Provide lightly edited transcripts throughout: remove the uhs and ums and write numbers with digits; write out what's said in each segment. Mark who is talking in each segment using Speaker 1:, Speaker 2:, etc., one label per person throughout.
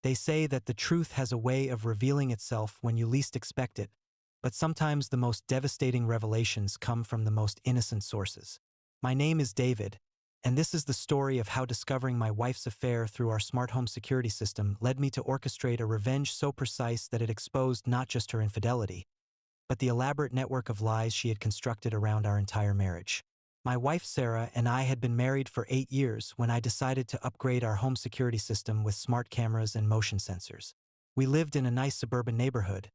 Speaker 1: They say that the truth has a way of revealing itself when you least expect it, but sometimes the most devastating revelations come from the most innocent sources. My name is David, and this is the story of how discovering my wife's affair through our smart home security system led me to orchestrate a revenge so precise that it exposed not just her infidelity, but the elaborate network of lies she had constructed around our entire marriage. My wife Sarah and I had been married for 8 years when I decided to upgrade our home security system with smart cameras and motion sensors. We lived in a nice suburban neighborhood,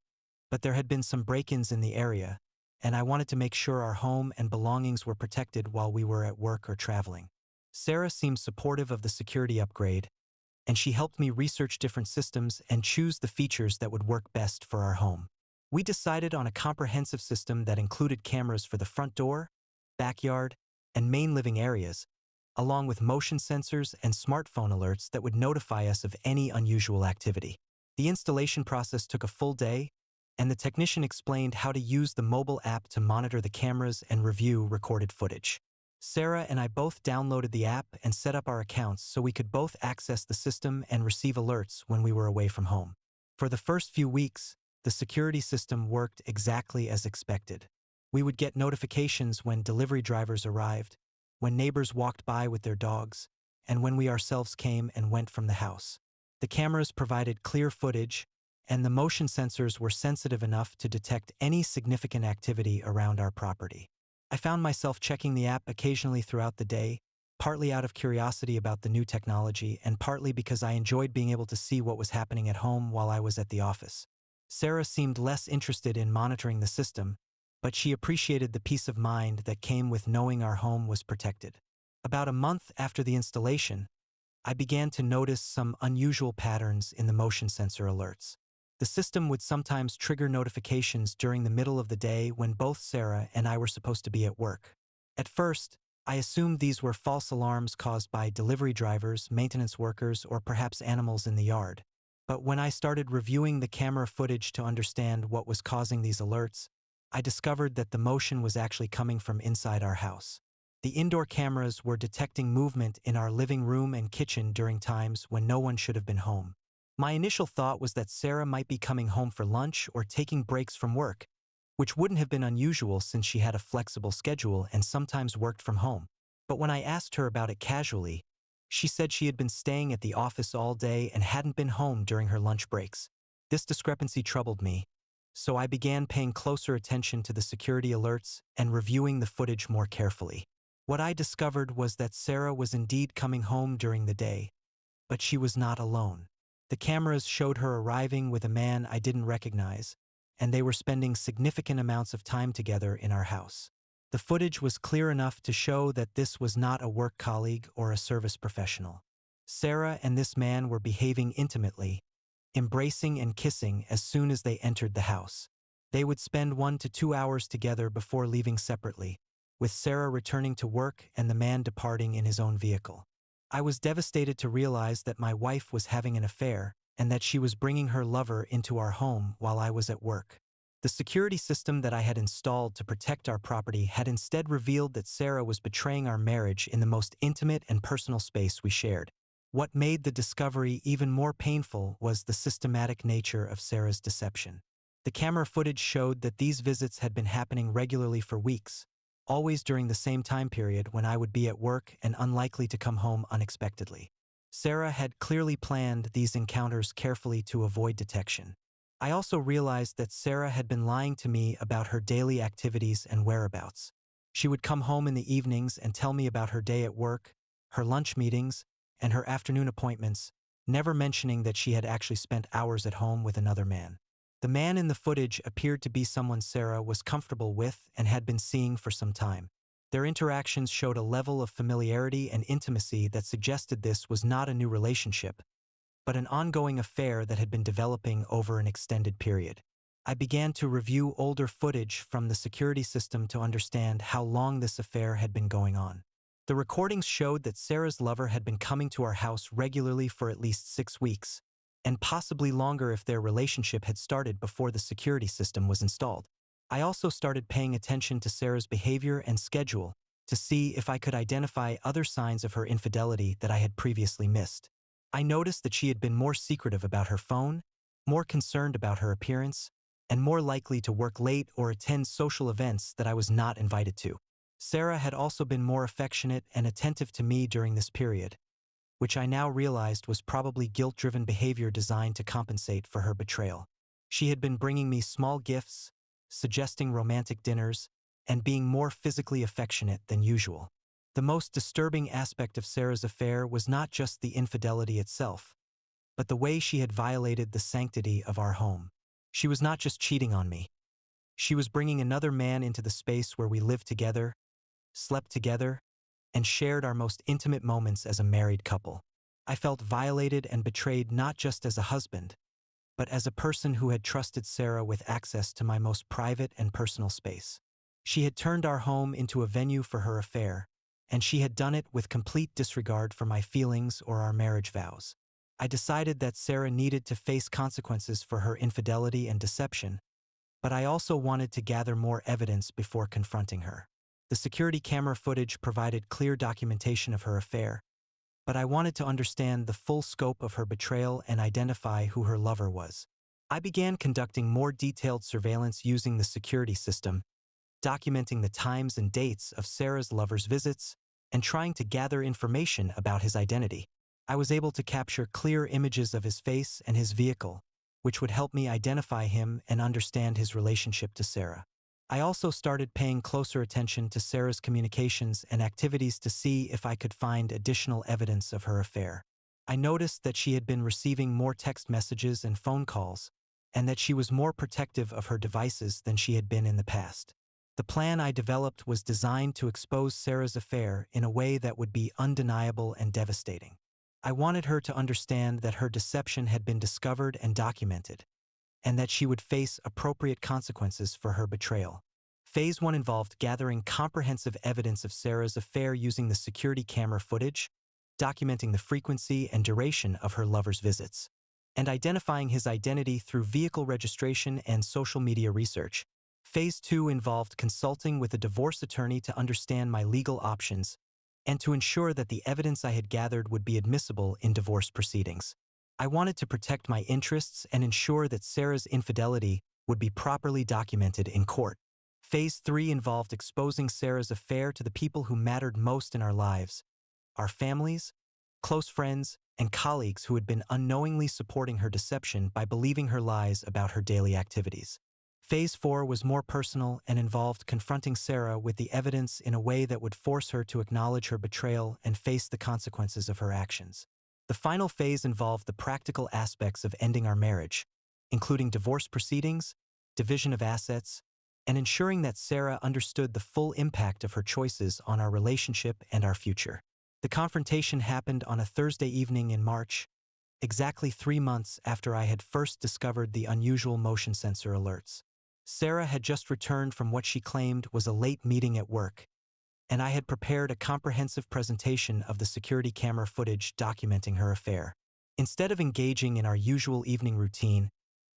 Speaker 1: but there had been some break-ins in the area, and I wanted to make sure our home and belongings were protected while we were at work or traveling. Sarah seemed supportive of the security upgrade, and she helped me research different systems and choose the features that would work best for our home. We decided on a comprehensive system that included cameras for the front door, backyard, and main living areas, along with motion sensors and smartphone alerts that would notify us of any unusual activity. The installation process took a full day, and the technician explained how to use the mobile app to monitor the cameras and review recorded footage. Sarah and I both downloaded the app and set up our accounts so we could both access the system and receive alerts when we were away from home. For the first few weeks, the security system worked exactly as expected. We would get notifications when delivery drivers arrived, when neighbors walked by with their dogs, and when we ourselves came and went from the house. The cameras provided clear footage, and the motion sensors were sensitive enough to detect any significant activity around our property. I found myself checking the app occasionally throughout the day, partly out of curiosity about the new technology and partly because I enjoyed being able to see what was happening at home while I was at the office. Sarah seemed less interested in monitoring the system, but she appreciated the peace of mind that came with knowing our home was protected. About a month after the installation, I began to notice some unusual patterns in the motion sensor alerts. The system would sometimes trigger notifications during the middle of the day when both Sarah and I were supposed to be at work. At first, I assumed these were false alarms caused by delivery drivers, maintenance workers, or perhaps animals in the yard. But when I started reviewing the camera footage to understand what was causing these alerts, I discovered that the motion was actually coming from inside our house. The indoor cameras were detecting movement in our living room and kitchen during times when no one should have been home. My initial thought was that Sarah might be coming home for lunch or taking breaks from work, which wouldn't have been unusual since she had a flexible schedule and sometimes worked from home. But when I asked her about it casually, she said she had been staying at the office all day and hadn't been home during her lunch breaks. This discrepancy troubled me, so I began paying closer attention to the security alerts and reviewing the footage more carefully. What I discovered was that Sarah was indeed coming home during the day, but she was not alone. The cameras showed her arriving with a man I didn't recognize, and they were spending significant amounts of time together in our house. The footage was clear enough to show that this was not a work colleague or a service professional. Sarah and this man were behaving intimately, embracing and kissing as soon as they entered the house. They would spend 1 to 2 hours together before leaving separately, with Sarah returning to work and the man departing in his own vehicle. I was devastated to realize that my wife was having an affair and that she was bringing her lover into our home while I was at work. The security system that I had installed to protect our property had instead revealed that Sarah was betraying our marriage in the most intimate and personal space we shared. What made the discovery even more painful was the systematic nature of Sarah's deception. The camera footage showed that these visits had been happening regularly for weeks, always during the same time period when I would be at work and unlikely to come home unexpectedly. Sarah had clearly planned these encounters carefully to avoid detection. I also realized that Sarah had been lying to me about her daily activities and whereabouts. She would come home in the evenings and tell me about her day at work, her lunch meetings, and her afternoon appointments, never mentioning that she had actually spent hours at home with another man. The man in the footage appeared to be someone Sarah was comfortable with and had been seeing for some time. Their interactions showed a level of familiarity and intimacy that suggested this was not a new relationship, but an ongoing affair that had been developing over an extended period. I began to review older footage from the security system to understand how long this affair had been going on. The recordings showed that Sarah's lover had been coming to our house regularly for at least 6 weeks, and possibly longer if their relationship had started before the security system was installed. I also started paying attention to Sarah's behavior and schedule to see if I could identify other signs of her infidelity that I had previously missed. I noticed that she had been more secretive about her phone, more concerned about her appearance, and more likely to work late or attend social events that I was not invited to. Sarah had also been more affectionate and attentive to me during this period, which I now realized was probably guilt-driven behavior designed to compensate for her betrayal. She had been bringing me small gifts, suggesting romantic dinners, and being more physically affectionate than usual. The most disturbing aspect of Sarah's affair was not just the infidelity itself, but the way she had violated the sanctity of our home. She was not just cheating on me. She was bringing another man into the space where we lived together, slept together, and shared our most intimate moments as a married couple. I felt violated and betrayed not just as a husband, but as a person who had trusted Sarah with access to my most private and personal space. She had turned our home into a venue for her affair, and she had done it with complete disregard for my feelings or our marriage vows. I decided that Sarah needed to face consequences for her infidelity and deception, but I also wanted to gather more evidence before confronting her. The security camera footage provided clear documentation of her affair, but I wanted to understand the full scope of her betrayal and identify who her lover was. I began conducting more detailed surveillance using the security system, documenting the times and dates of Sarah's lover's visits, and trying to gather information about his identity. I was able to capture clear images of his face and his vehicle, which would help me identify him and understand his relationship to Sarah. I also started paying closer attention to Sarah's communications and activities to see if I could find additional evidence of her affair. I noticed that she had been receiving more text messages and phone calls, and that she was more protective of her devices than she had been in the past. The plan I developed was designed to expose Sarah's affair in a way that would be undeniable and devastating. I wanted her to understand that her deception had been discovered and documented, and that she would face appropriate consequences for her betrayal. Phase 1 involved gathering comprehensive evidence of Sarah's affair using the security camera footage, documenting the frequency and duration of her lover's visits, and identifying his identity through vehicle registration and social media research. Phase 2 involved consulting with a divorce attorney to understand my legal options and to ensure that the evidence I had gathered would be admissible in divorce proceedings. I wanted to protect my interests and ensure that Sarah's infidelity would be properly documented in court. Phase 3 involved exposing Sarah's affair to the people who mattered most in our lives, our families, close friends, and colleagues who had been unknowingly supporting her deception by believing her lies about her daily activities. Phase 4 was more personal and involved confronting Sarah with the evidence in a way that would force her to acknowledge her betrayal and face the consequences of her actions. The final phase involved the practical aspects of ending our marriage, including divorce proceedings, division of assets, and ensuring that Sarah understood the full impact of her choices on our relationship and our future. The confrontation happened on a Thursday evening in March, exactly 3 months after I had first discovered the unusual motion sensor alerts. Sarah had just returned from what she claimed was a late meeting at work, and I had prepared a comprehensive presentation of the security camera footage documenting her affair. Instead of engaging in our usual evening routine,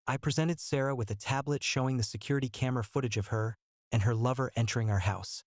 Speaker 1: I presented Sarah with a tablet showing the security camera footage of her and her lover entering our house,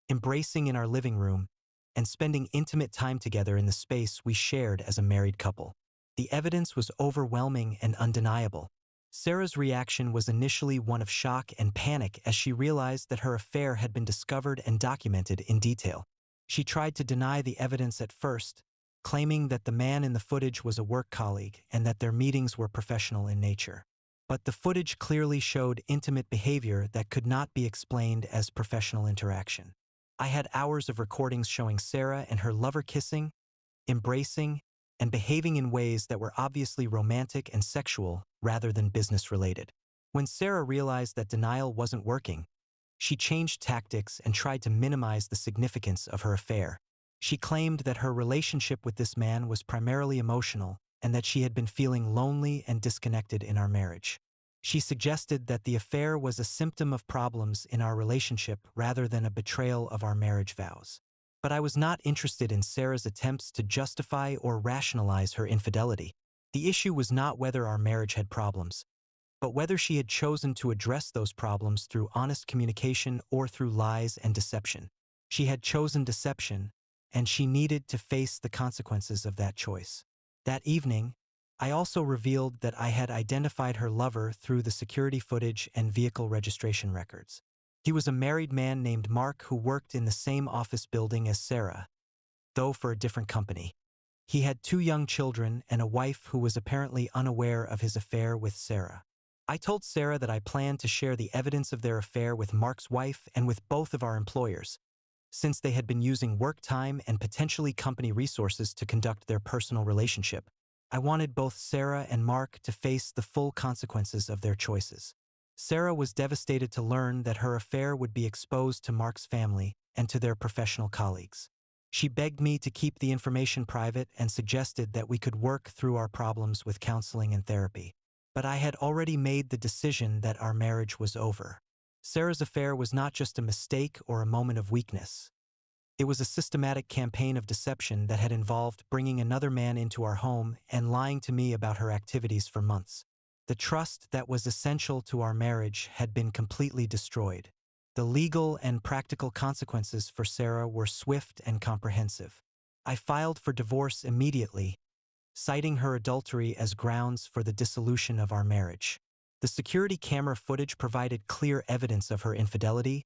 Speaker 1: embracing in our living room, and spending intimate time together in the space we shared as a married couple. The evidence was overwhelming and undeniable. Sarah's reaction was initially one of shock and panic as she realized that her affair had been discovered and documented in detail. She tried to deny the evidence at first, claiming that the man in the footage was a work colleague and that their meetings were professional in nature. But the footage clearly showed intimate behavior that could not be explained as professional interaction. I had hours of recordings showing Sarah and her lover kissing, embracing, and behaving in ways that were obviously romantic and sexual rather than business-related. When Sarah realized that denial wasn't working, she changed tactics and tried to minimize the significance of her affair. She claimed that her relationship with this man was primarily emotional and that she had been feeling lonely and disconnected in our marriage. She suggested that the affair was a symptom of problems in our relationship rather than a betrayal of our marriage vows. But I was not interested in Sarah's attempts to justify or rationalize her infidelity. The issue was not whether our marriage had problems, but whether she had chosen to address those problems through honest communication or through lies and deception. She had chosen deception, and she needed to face the consequences of that choice. That evening, I also revealed that I had identified her lover through the security footage and vehicle registration records. He was a married man named Mark who worked in the same office building as Sarah, though for a different company. He had 2 young children and a wife who was apparently unaware of his affair with Sarah. I told Sarah that I planned to share the evidence of their affair with Mark's wife and with both of our employers, since they had been using work time and potentially company resources to conduct their personal relationship. I wanted both Sarah and Mark to face the full consequences of their choices. Sarah was devastated to learn that her affair would be exposed to Mark's family and to their professional colleagues. She begged me to keep the information private and suggested that we could work through our problems with counseling and therapy. But I had already made the decision that our marriage was over. Sarah's affair was not just a mistake or a moment of weakness. It was a systematic campaign of deception that had involved bringing another man into our home and lying to me about her activities for months. The trust that was essential to our marriage had been completely destroyed. The legal and practical consequences for Sarah were swift and comprehensive. I filed for divorce immediately, citing her adultery as grounds for the dissolution of our marriage. The security camera footage provided clear evidence of her infidelity,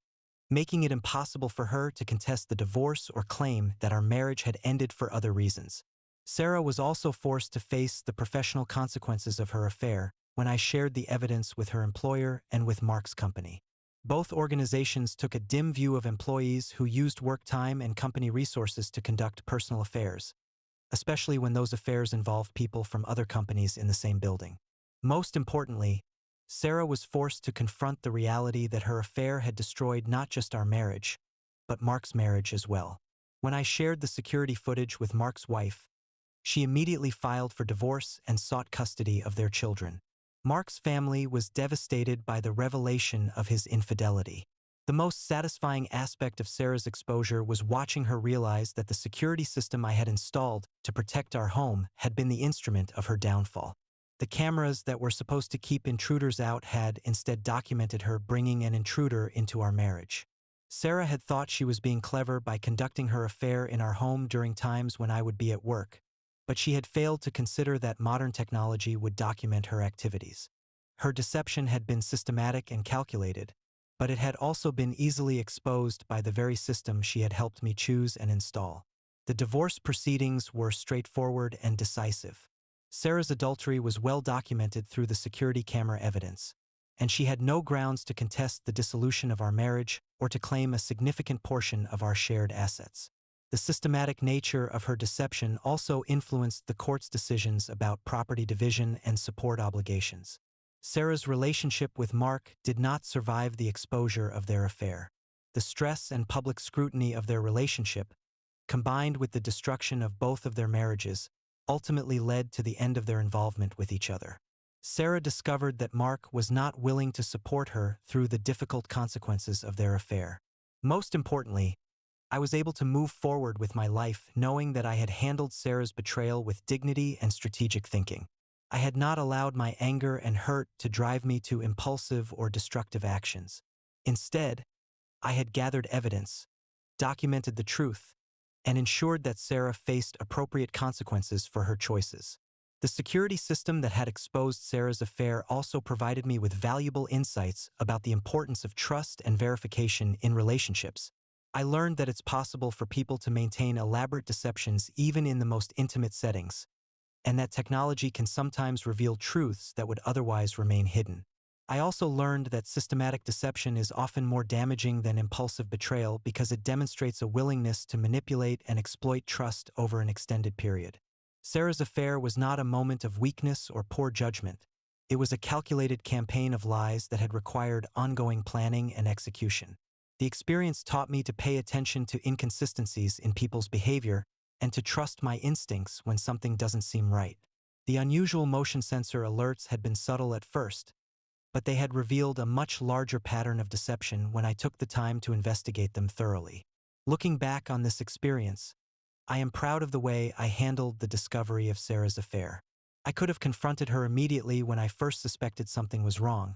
Speaker 1: making it impossible for her to contest the divorce or claim that our marriage had ended for other reasons. Sarah was also forced to face the professional consequences of her affair when I shared the evidence with her employer and with Mark's company. Both organizations took a dim view of employees who used work time and company resources to conduct personal affairs, especially when those affairs involved people from other companies in the same building. Most importantly, Sarah was forced to confront the reality that her affair had destroyed not just our marriage, but Mark's marriage as well. When I shared the security footage with Mark's wife, she immediately filed for divorce and sought custody of their children. Mark's family was devastated by the revelation of his infidelity. The most satisfying aspect of Sarah's exposure was watching her realize that the security system I had installed to protect our home had been the instrument of her downfall. The cameras that were supposed to keep intruders out had instead documented her bringing an intruder into our marriage. Sarah had thought she was being clever by conducting her affair in our home during times when I would be at work, but she had failed to consider that modern technology would document her activities. Her deception had been systematic and calculated, but it had also been easily exposed by the very system she had helped me choose and install. The divorce proceedings were straightforward and decisive. Sarah's adultery was well documented through the security camera evidence, and she had no grounds to contest the dissolution of our marriage or to claim a significant portion of our shared assets. The systematic nature of her deception also influenced the court's decisions about property division and support obligations. Sarah's relationship with Mark did not survive the exposure of their affair. The stress and public scrutiny of their relationship, combined with the destruction of both of their marriages, ultimately led to the end of their involvement with each other. Sarah discovered that Mark was not willing to support her through the difficult consequences of their affair. Most importantly, I was able to move forward with my life knowing that I had handled Sarah's betrayal with dignity and strategic thinking. I had not allowed my anger and hurt to drive me to impulsive or destructive actions. Instead, I had gathered evidence, documented the truth, and ensured that Sarah faced appropriate consequences for her choices. The security system that had exposed Sarah's affair also provided me with valuable insights about the importance of trust and verification in relationships. I learned that it's possible for people to maintain elaborate deceptions even in the most intimate settings, and that technology can sometimes reveal truths that would otherwise remain hidden. I also learned that systematic deception is often more damaging than impulsive betrayal because it demonstrates a willingness to manipulate and exploit trust over an extended period. Sarah's affair was not a moment of weakness or poor judgment. It was a calculated campaign of lies that had required ongoing planning and execution. The experience taught me to pay attention to inconsistencies in people's behavior and to trust my instincts when something doesn't seem right. The unusual motion sensor alerts had been subtle at first, but they had revealed a much larger pattern of deception when I took the time to investigate them thoroughly. Looking back on this experience, I am proud of the way I handled the discovery of Sarah's affair. I could have confronted her immediately when I first suspected something was wrong,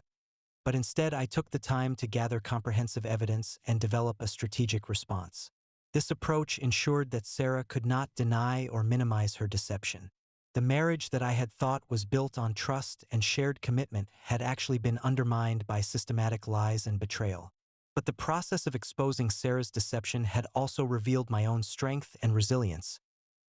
Speaker 1: but instead I took the time to gather comprehensive evidence and develop a strategic response. This approach ensured that Sarah could not deny or minimize her deception. The marriage that I had thought was built on trust and shared commitment had actually been undermined by systematic lies and betrayal. But the process of exposing Sarah's deception had also revealed my own strength and resilience,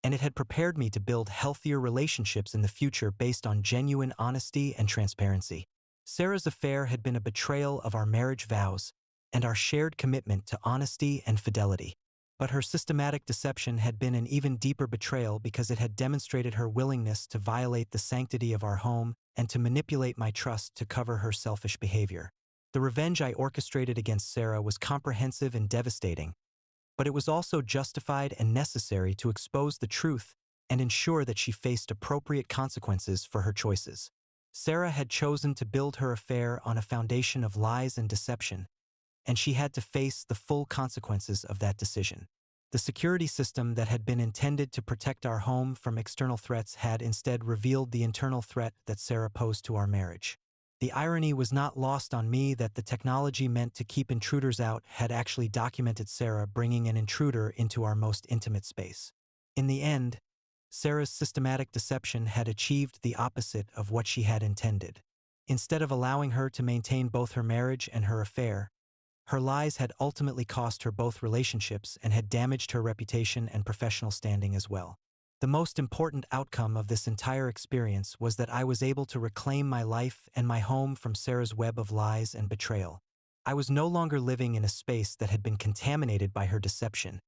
Speaker 1: and it had prepared me to build healthier relationships in the future based on genuine honesty and transparency. Sarah's affair had been a betrayal of our marriage vows and our shared commitment to honesty and fidelity. But her systematic deception had been an even deeper betrayal because it had demonstrated her willingness to violate the sanctity of our home and to manipulate my trust to cover her selfish behavior. The revenge I orchestrated against Sarah was comprehensive and devastating, but it was also justified and necessary to expose the truth and ensure that she faced appropriate consequences for her choices. Sarah had chosen to build her affair on a foundation of lies and deception, and she had to face the full consequences of that decision. The security system that had been intended to protect our home from external threats had instead revealed the internal threat that Sarah posed to our marriage. The irony was not lost on me that the technology meant to keep intruders out had actually documented Sarah bringing an intruder into our most intimate space. In the end, Sarah's systematic deception had achieved the opposite of what she had intended. Instead of allowing her to maintain both her marriage and her affair, her lies had ultimately cost her both relationships and had damaged her reputation and professional standing as well. The most important outcome of this entire experience was that I was able to reclaim my life and my home from Sarah's web of lies and betrayal. I was no longer living in a space that had been contaminated by her deception,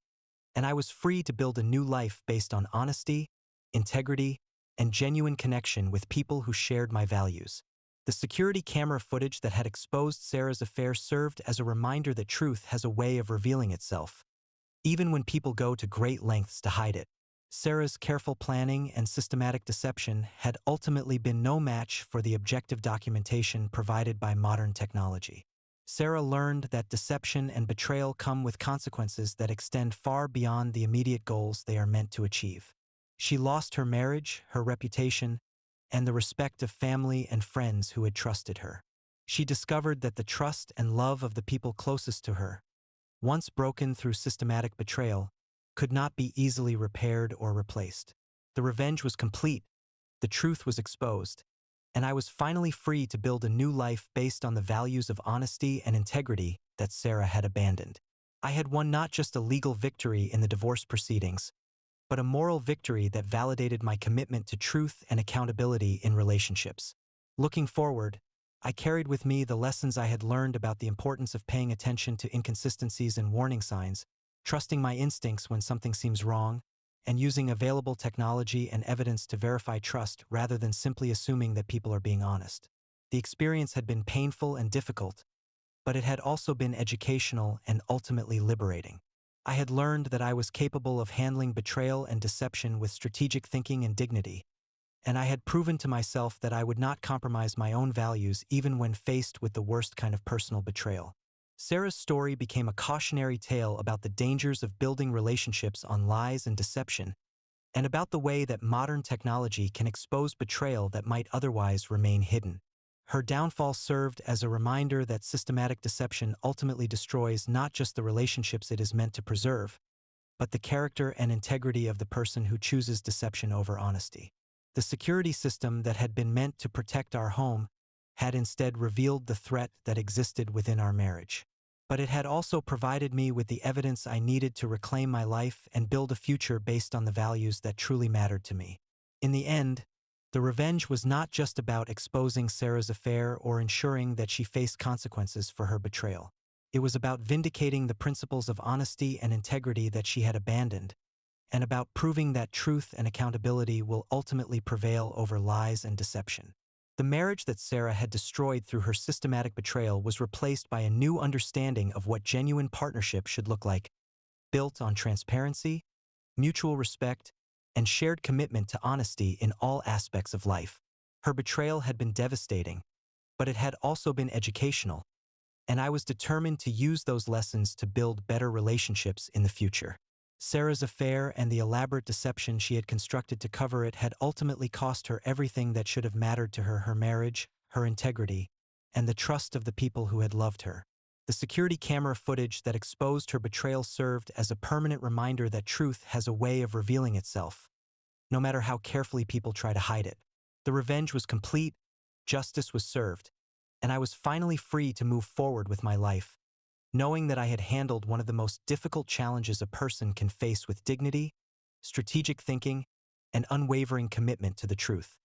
Speaker 1: and I was free to build a new life based on honesty, integrity, and genuine connection with people who shared my values. The security camera footage that had exposed Sarah's affair served as a reminder that truth has a way of revealing itself, even when people go to great lengths to hide it. Sarah's careful planning and systematic deception had ultimately been no match for the objective documentation provided by modern technology. Sarah learned that deception and betrayal come with consequences that extend far beyond the immediate goals they are meant to achieve. She lost her marriage, her reputation, and the respect of family and friends who had trusted her. She discovered that the trust and love of the people closest to her, once broken through systematic betrayal, could not be easily repaired or replaced. The revenge was complete, the truth was exposed, and I was finally free to build a new life based on the values of honesty and integrity that Sarah had abandoned. I had won not just a legal victory in the divorce proceedings, but a moral victory that validated my commitment to truth and accountability in relationships. Looking forward, I carried with me the lessons I had learned about the importance of paying attention to inconsistencies and warning signs, trusting my instincts when something seems wrong, and using available technology and evidence to verify trust rather than simply assuming that people are being honest. The experience had been painful and difficult, but it had also been educational and ultimately liberating. I had learned that I was capable of handling betrayal and deception with strategic thinking and dignity, and I had proven to myself that I would not compromise my own values even when faced with the worst kind of personal betrayal. Sarah's story became a cautionary tale about the dangers of building relationships on lies and deception, and about the way that modern technology can expose betrayal that might otherwise remain hidden. Her downfall served as a reminder that systematic deception ultimately destroys not just the relationships it is meant to preserve, but the character and integrity of the person who chooses deception over honesty. The security system that had been meant to protect our home had instead revealed the threat that existed within our marriage. But it had also provided me with the evidence I needed to reclaim my life and build a future based on the values that truly mattered to me. In the end, the revenge was not just about exposing Sarah's affair or ensuring that she faced consequences for her betrayal. It was about vindicating the principles of honesty and integrity that she had abandoned, and about proving that truth and accountability will ultimately prevail over lies and deception. The marriage that Sarah had destroyed through her systematic betrayal was replaced by a new understanding of what genuine partnership should look like, built on transparency, mutual respect, and shared commitment to honesty in all aspects of life. Her betrayal had been devastating, but it had also been educational, and I was determined to use those lessons to build better relationships in the future. Sarah's affair and the elaborate deception she had constructed to cover it had ultimately cost her everything that should have mattered to her: her marriage, her integrity, and the trust of the people who had loved her. The security camera footage that exposed her betrayal served as a permanent reminder that truth has a way of revealing itself, no matter how carefully people try to hide it. The revenge was complete, justice was served, and I was finally free to move forward with my life, knowing that I had handled one of the most difficult challenges a person can face with dignity, strategic thinking, and unwavering commitment to the truth.